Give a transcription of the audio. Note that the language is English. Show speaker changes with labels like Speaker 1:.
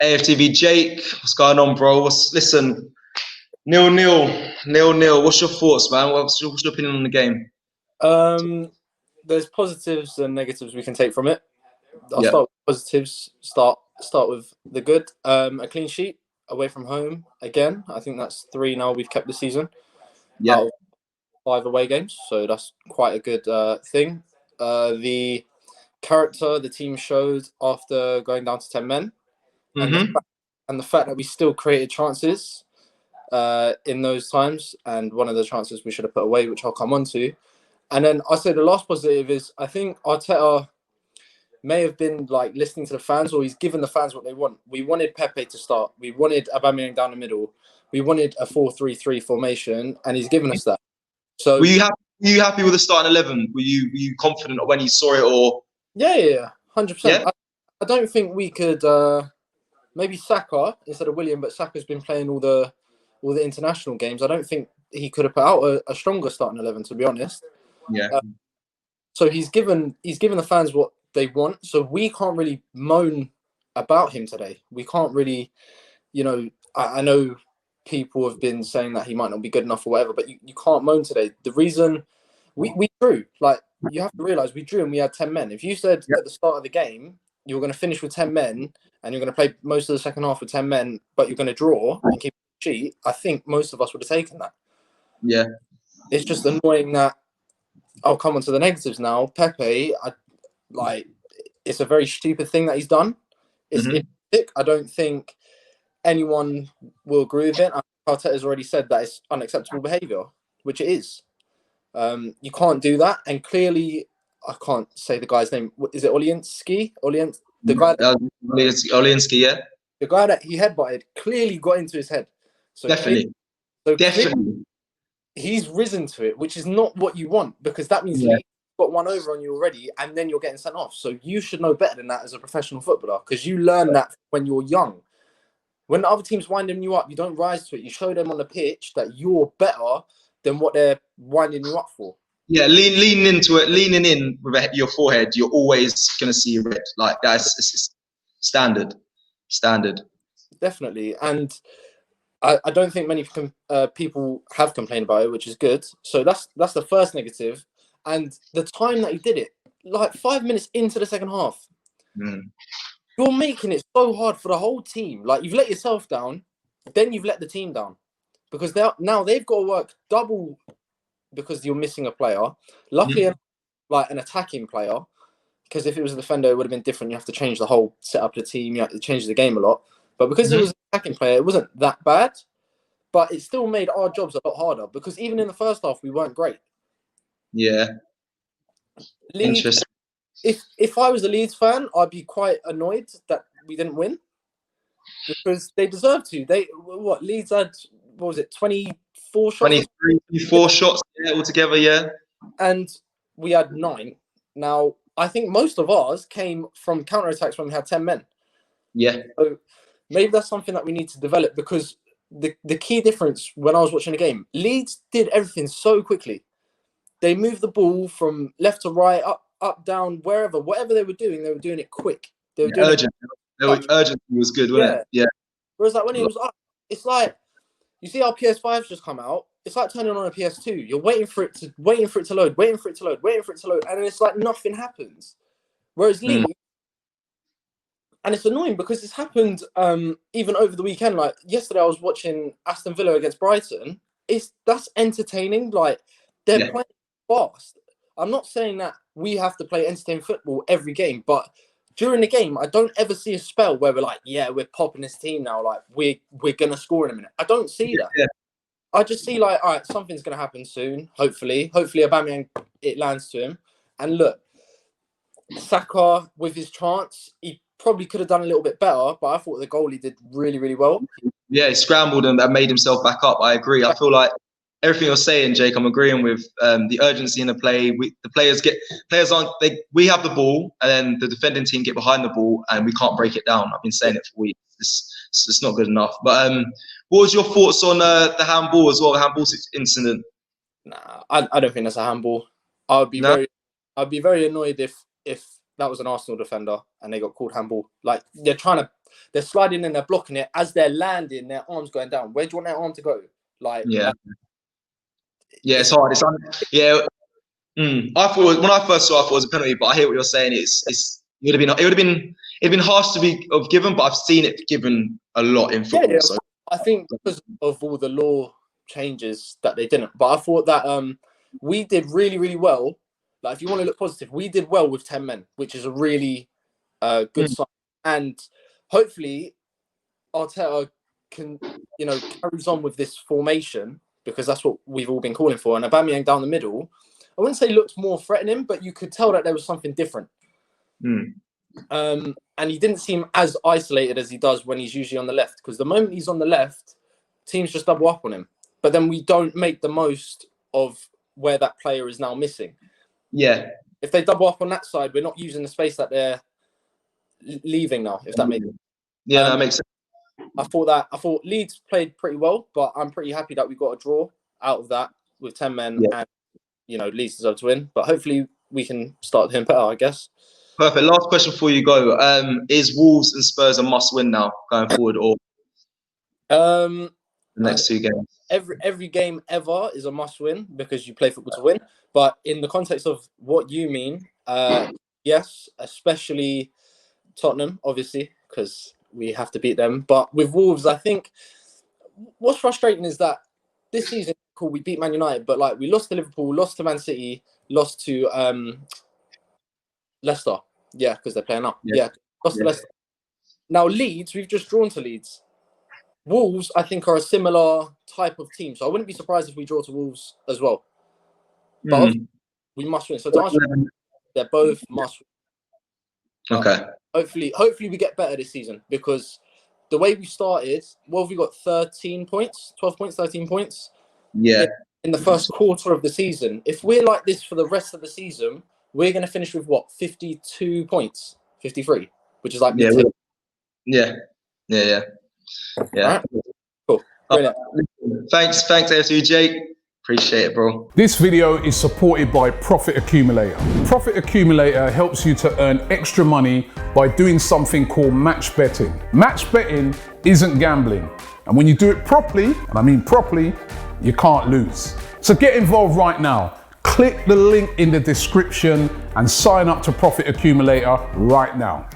Speaker 1: AFTV. Jake, what's going on, bro? Listen, 0-0. What's your thoughts, man? What's your opinion on the game?
Speaker 2: There's positives and negatives we can take from it. I'll start with positives. Start with the good. A clean sheet away from home again. I think that's 3 now we've kept this season.
Speaker 1: Yeah.
Speaker 2: Out of 5 away games, so that's quite a good thing. The character the team showed after going down to 10 men, and the fact that we still created chances in those times, and one of the chances we should have put away, which I'll come on to. And then I say the last positive is I think Arteta may have been like listening to the fans, or he's given the fans what they want. We wanted Pepe to start. We wanted Aubameyang down the middle. We wanted a 4-3-3 formation, and he's given us that. So
Speaker 1: were you happy with the starting 11? Were you confident when you saw it, or?
Speaker 2: Yeah, 100%. I don't think we could. Maybe Saka instead of William, but Saka's been playing all the international games. I don't think he could have put out a stronger starting 11, to be honest.
Speaker 1: Yeah.
Speaker 2: So he's given the fans what they want. So we can't really moan about him today. We can't really, I know people have been saying that he might not be good enough or whatever, but you can't moan today. The reason we drew, like, you have to realise we drew and we had 10 men. If you said at the start of the game you were going to finish with 10 men and you're going to play most of the second half with 10 men, but you're going to draw and keep a sheet, I think most of us would have taken that.
Speaker 1: Yeah.
Speaker 2: It's just annoying that I'll come on to the negatives now. Pepe, it's a very stupid thing that he's done. I don't think anyone will agree with it. Arteta's already said that it's unacceptable behaviour, which it is. You can't do that, and clearly, I can't say the guy's name. Is it Olienski? The guy
Speaker 1: Olienski, yeah.
Speaker 2: The guy that he headbutted clearly got into his head. So
Speaker 1: definitely.
Speaker 2: He's risen to it, which is not what you want, because that means Leeds got one over on you already, and then you're getting sent off. So you should know better than that as a professional footballer, because you learn that when you're young. When the other team's winding you up, you don't rise to it. You show them on the pitch that you're better than what they're winding you up for.
Speaker 1: Yeah, leaning into it, leaning in with your forehead, you're always going to see red. Like, that's standard.
Speaker 2: Definitely. And I don't think many people have complained about it, which is good. So that's the first negative. And the time that he did it, like 5 minutes into the second half, you're making it so hard for the whole team. Like, you've let yourself down, then you've let the team down, because now they've got to work double because you're missing a player. Luckily, like an attacking player, because if it was a defender, it would have been different. You have to change the whole setup of the team. You have to change the game a lot. But because it was an attacking player, it wasn't that bad. But it still made our jobs a lot harder, because even in the first half, we weren't great.
Speaker 1: Yeah.
Speaker 2: Leeds,
Speaker 1: interesting.
Speaker 2: If I was a Leeds fan, I'd be quite annoyed that we didn't win, because they deserved to. Leeds had, what was it, 24 shots?
Speaker 1: 24 shots altogether, yeah.
Speaker 2: And we had 9. Now, I think most of ours came from counter-attacks when we had 10 men.
Speaker 1: Yeah.
Speaker 2: So maybe that's something that we need to develop, because the key difference when I was watching the game, Leeds did everything so quickly. They moved the ball from left to right, up, down, whatever they were doing it quick. They were doing
Speaker 1: urgent. Urgency was good, wasn't it? Yeah.
Speaker 2: Whereas, like, when it was up, it's like, you see our PS5's just come out. It's like turning on a PS2. You're waiting for it to load, and then it's like nothing happens. Whereas Leeds, and it's annoying because it's happened even over the weekend. Like yesterday, I was watching Aston Villa against Brighton. That's entertaining. Like, they're playing fast. I'm not saying that we have to play entertaining football every game, but during the game, I don't ever see a spell where we're like, we're popping this team now. Like, we're gonna score in a minute. I don't see that. Yeah. I just see, like, all right, something's gonna happen soon. Hopefully, Aubameyang, it lands to him. And look, Saka with his chance, he probably could have done a little bit better, but I thought the goalie did really, really well.
Speaker 1: Yeah, he scrambled and made himself back up. I agree. I feel like everything you're saying, Jake, I'm agreeing with. The urgency in the play. We have the ball, and then the defending team get behind the ball, and we can't break it down. I've been saying it for weeks. It's not good enough. But what was your thoughts on the handball as well? The handball incident?
Speaker 2: Nah, I don't think that's a handball. I'd be very annoyed if that was an Arsenal defender, and they got called handball. Like they're sliding in, they're blocking it as they're landing, their arms going down. Where do you want their arm to go? Like
Speaker 1: it's hard. I thought when I first saw it, I thought it was a penalty, but I hear what you're saying. It would have been harsh to be given, but I've seen it given a lot in football. So
Speaker 2: I think because of all the law changes that they didn't. But I thought that we did really, really well. Like if you want to look positive, we did well with 10 men, which is a really good sign. And hopefully Arteta carries on with this formation, because that's what we've all been calling for. And Aubameyang down the middle, I wouldn't say looked more threatening, but you could tell that there was something different. And he didn't seem as isolated as he does when he's usually on the left, because the moment he's on the left, teams just double up on him. But then we don't make the most of where that player is now missing. Yeah. If they double up on that side, we're not using the space that they're leaving now, if that makes sense.
Speaker 1: Yeah, that makes sense.
Speaker 2: I thought Leeds played pretty well, but I'm pretty happy that we got a draw out of that with 10 men, and Leeds deserve to win. But hopefully we can start doing better, I guess.
Speaker 1: Perfect. Last question before you go. Is Wolves and Spurs a must-win now going forward, or the next two games?
Speaker 2: Every game ever is a must-win because you play football to win. But in the context of what you mean, yes, especially Tottenham, obviously, because we have to beat them. But with Wolves, I think what's frustrating is that this season, cool, we beat Man United, but like we lost to Liverpool, lost to Man City, lost to Leicester. Yeah, because they're playing up. Lost to Leicester. Now Leeds, we've just drawn to Leeds. Wolves, I think, are a similar type of team, so I wouldn't be surprised if we draw to Wolves as well. But we must win. So they're both must win.
Speaker 1: Okay.
Speaker 2: Hopefully we get better this season, because the way we started, what have we got? 13 points, 12 points, 13 points.
Speaker 1: Yeah.
Speaker 2: In the first quarter of the season. If we're like this for the rest of the season, we're going to finish with what? 52 points, 53, which is like
Speaker 1: Yeah.
Speaker 2: Right? Cool. Brilliant.
Speaker 1: Thanks, AFTV, Jake. Appreciate it, bro.
Speaker 3: This video is supported by Profit Accumulator. Profit Accumulator helps you to earn extra money by doing something called match betting. Match betting isn't gambling. And when you do it properly, and I mean properly, you can't lose. So get involved right now. Click the link in the description and sign up to Profit Accumulator right now.